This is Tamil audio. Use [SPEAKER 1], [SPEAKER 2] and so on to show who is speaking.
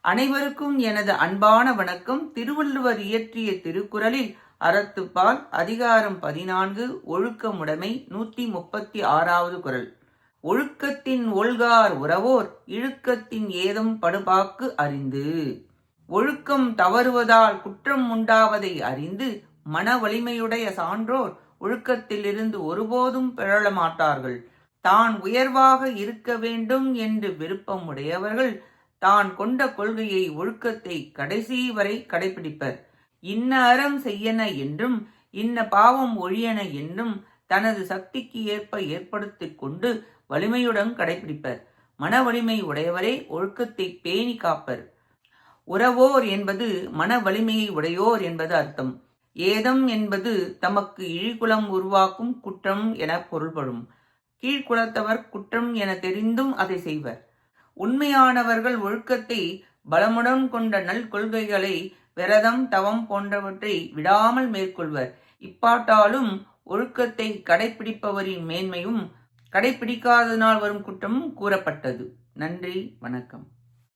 [SPEAKER 1] அனைவருக்கும் எனது அன்பான வணக்கம். திருவள்ளுவர் இயற்றிய திருக்குறளில் அறத்துப்பால் அதிகாரம் 14 ஒழுக்கமுடைமை 136வது குறள். ஒழுக்கத்தின் ஒல்கார் உறவோர் இழுக்கத்தின் ஏதம் படுபாக்கு அறிந்து. ஒழுக்கம் தவறுவதால் குற்றம் உண்டாவதை அறிந்து மன வலிமையுடைய சான்றோர் ஒழுக்கத்திலிருந்து ஒருபோதும் பிறழ மாட்டார்கள். தான் உயர்வாக இருக்க வேண்டும் என்று விருப்பம் உடையவர்கள் தான் கொண்ட கொள்கையை ஒழுக்கத்தை கடைசி வரை கடைபிடிப்பர். இன்ன அறம் செய்யன என்றும் இன்ன பாவம் ஒழியன என்றும் தனது சக்திக்கு ஏற்ப ஏற்படுத்திக் கொண்டு வலிமையுடன் கடைபிடிப்பர். மன வலிமை உடையவரே ஒழுக்கத்தை பேணி காப்பர். உறவோர் என்பது மன வலிமையை உடையோர் என்பது அர்த்தம். ஏதம் என்பது தமக்கு இழிகுலம் உருவாக்கும் குற்றம் என பொருள்படும். கீழ்குலத்தவர் குற்றம் என தெரிந்தும் அதை செய்வர். உண்மையானவர்கள் ஒழுக்கத்தை பலமுடன் கொண்ட நல் கொள்கைகளை விரதம் தவம் போன்றவற்றை விடாமல் மேற்கொள்வர். இப்பாட்டாலும் ஒழுக்கத்தை கடைபிடிப்பவரின் மேன்மையும் கடைபிடிக்காததனால் வரும் குற்றமும் கூறப்பட்டது. நன்றி, வணக்கம்.